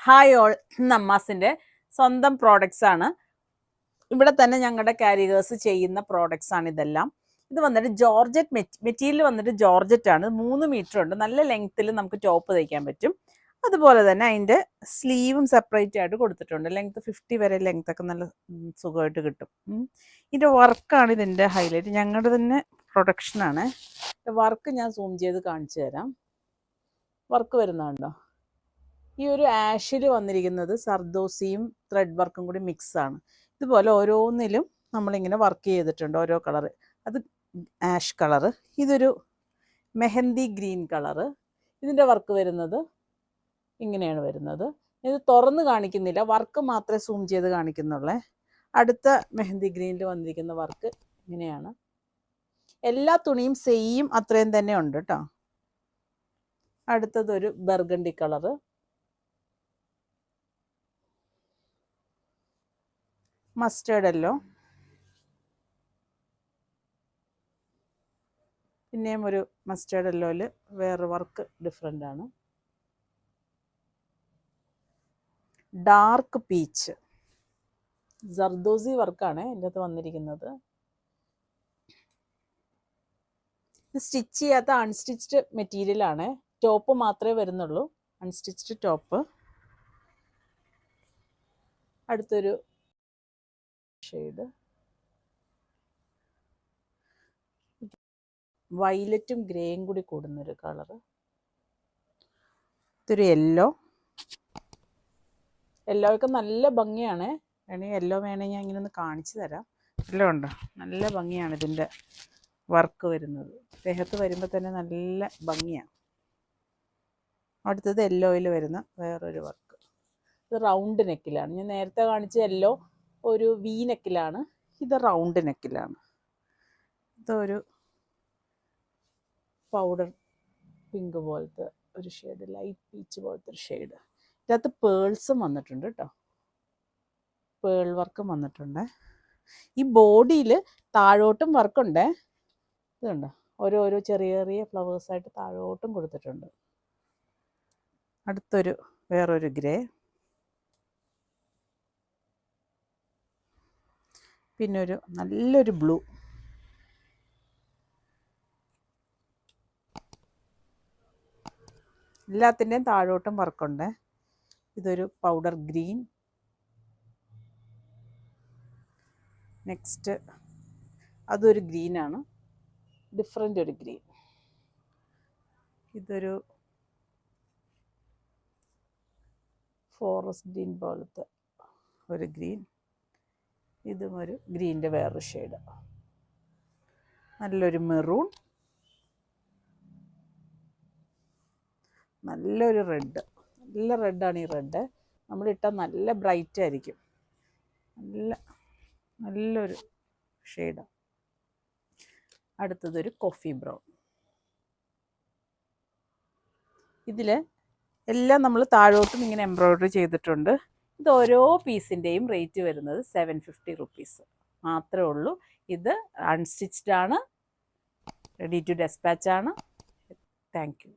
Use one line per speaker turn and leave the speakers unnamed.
Hi all, നമ്മാസിൻ്റെ സ്വന്തം products ആണ്. ഇവിടെ തന്നെ ഞങ്ങളുടെ കാരിയേഴ്സ് ചെയ്യുന്ന പ്രോഡക്റ്റ്സ് ആണ് ഇതെല്ലാം. ഇത് വന്നിട്ട് ജോർജറ്റ് മെറ്റീരിയൽ വന്നിട്ട് ജോർജറ്റ് ആണ്. 3 മീറ്റർ ഉണ്ട്. നല്ല ലെങ്ത്തിൽ നമുക്ക് ടോപ്പ് തയ്ക്കാൻ പറ്റും. അതുപോലെ തന്നെ അതിൻ്റെ സ്ലീവും സെപ്പറേറ്റ് ആയിട്ട് കൊടുത്തിട്ടുണ്ട്. ലെങ്ത് 50 വരെ ലെങ്ത് ഒക്കെ നല്ല സുഖമായിട്ട് കിട്ടും. ഇതിൻ്റെ വർക്കാണ് ഇതിൻ്റെ ഹൈലൈറ്റ്. ഞങ്ങളുടെ തന്നെ പ്രൊഡക്ഷനാണ്. വർക്ക് ഞാൻ സൂം ചെയ്ത് കാണിച്ചു തരാം. വർക്ക് വരുന്നുണ്ടോ? ഈ ഒരു ആഷിൽ വന്നിരിക്കുന്നത് സർദോസിയും ത്രെഡ് വർക്കും കൂടി മിക്സാണ്. ഇതുപോലെ ഓരോന്നിലും നമ്മളിങ്ങനെ വർക്ക് ചെയ്തിട്ടുണ്ട്. ഓരോ കളറ്. അത് ആഷ് കളറ്, ഇതൊരു മെഹന്തി ഗ്രീൻ കളറ്. ഇതിൻ്റെ വർക്ക് വരുന്നത് ഇങ്ങനെയാണ് വരുന്നത്. ഇത് തുറന്ന് കാണിക്കുന്നില്ല, വർക്ക് മാത്രമേ സൂം ചെയ്ത് കാണിക്കുന്നുള്ളേ. അടുത്ത മെഹന്തി ഗ്രീനിൽ വന്നിരിക്കുന്ന വർക്ക് ഇങ്ങനെയാണ്. എല്ലാ തുണിയും സെയിം അത്രയും തന്നെ ഉണ്ട് കേട്ടോ. അടുത്തതൊരു ബർഗണ്ടി കളറ്, മസ്റ്റേർഡ് യെല്ലോ, പിന്നെയും ഒരു മസ്റ്റേർഡ് യെല്ലോയിൽ വേറെ വർക്ക് ഡിഫറെൻ്റ് ആണ്. ഡാർക്ക് പീച്ച് ജർദോസി വർക്കാണ് എൻ്റെ അകത്ത് വന്നിരിക്കുന്നത്. ഇത് സ്റ്റിച്ച് ചെയ്യാത്ത അൺസ്റ്റിച്ച്ഡ് മെറ്റീരിയലാണ്. ടോപ്പ് മാത്രമേ വരുന്നുള്ളൂ, അൺസ്റ്റിച്ച്ഡ് ടോപ്പ്. അടുത്തൊരു ഷെയ്ഡ് വയലറ്റും ഗ്രേയും കൂടി കൂടുന്നൊരു കളറ്. ഇതൊരു യെല്ലോ. യെല്ലോയൊക്കെ നല്ല ഭംഗിയാണ്. വേണമെങ്കിൽ യെല്ലോ വേണമെങ്കിൽ ഞാൻ ഇങ്ങനെ ഒന്ന് കാണിച്ചു തരാം. യെല്ലോ ഉണ്ടോ? നല്ല ഭംഗിയാണ് ഇതിൻ്റെ വർക്ക് വരുന്നത്. ദേഹത്ത് വരുമ്പോൾ തന്നെ നല്ല ഭംഗിയാണ്. അടുത്തത് യെല്ലോയിൽ വരുന്ന വേറൊരു വർക്ക്. ഇത് റൗണ്ട് നെക്കിലാണ്. ഞാൻ നേരത്തെ കാണിച്ച യെല്ലോ ഒരു വി നെക്കിലാണ്, ഇത് റൗണ്ട് നെക്കിലാണ്. ഇതൊരു പൗഡർ പിങ്ക് പോലത്തെ ഒരു ഷെയ്ഡ്, ലൈറ്റ് പീച്ച് പോലത്തെ ഒരു ഷെയ്ഡ്. ഇതിനകത്ത് പേൾസും വന്നിട്ടുണ്ട് കേട്ടോ, പേൾ വർക്കും വന്നിട്ടുണ്ട്. ഈ ബോഡിയിൽ താഴോട്ടും വർക്കുണ്ട്. ഇത് കണ്ടോ, ഓരോരോ ചെറിയ ചെറിയ ഫ്ലവേഴ്സായിട്ട് താഴോട്ടും കൊടുത്തിട്ടുണ്ട്. അടുത്തൊരു വേറൊരു ഗ്രേ, പിന്നെ ഒരു നല്ലൊരു ബ്ലൂ. എല്ലാത്തിൻ്റെയും താഴോട്ടും വർക്കുണ്ട്. ഇതൊരു പൗഡർ ഗ്രീൻ. നെക്സ്റ്റ് അതൊരു ഗ്രീനാണ്, ഡിഫറെൻ്റ് ഒരു ഗ്രീൻ. ഇതൊരു ഫോറസ്റ്റ് ഗ്രീൻ പോലത്തെ ഒരു ഗ്രീൻ. ഇതും ഒരു ഗ്രീൻ്റെ വേറൊരു ഷെയ്ഡ്. നല്ലൊരു മെറൂൺ, നല്ലൊരു റെഡ്. നല്ല റെഡാണ് ഈ റെഡ്. നമ്മളിട്ടാൽ നല്ല ബ്രൈറ്റ് ആയിരിക്കും. നല്ലൊരു ഷെയ്ഡാണ്. അടുത്തതൊരു കോഫി ബ്രൗൺ. ഇതിൽ എല്ലാം നമ്മൾ താഴോട്ടും ഇങ്ങനെ എംബ്രോയ്ഡറി ചെയ്തിട്ടുണ്ട്. ഇത് ഓരോ പീസിൻ്റെയും റേറ്റ് വരുന്നത് 750 റുപ്പീസ് മാത്രമേ ഉള്ളൂ. ഇത് അൺസ്റ്റിച്ച്ഡ് ആണ്, റെഡി ടു ഡെസ്പാച്ച് ആണ്. Thank you.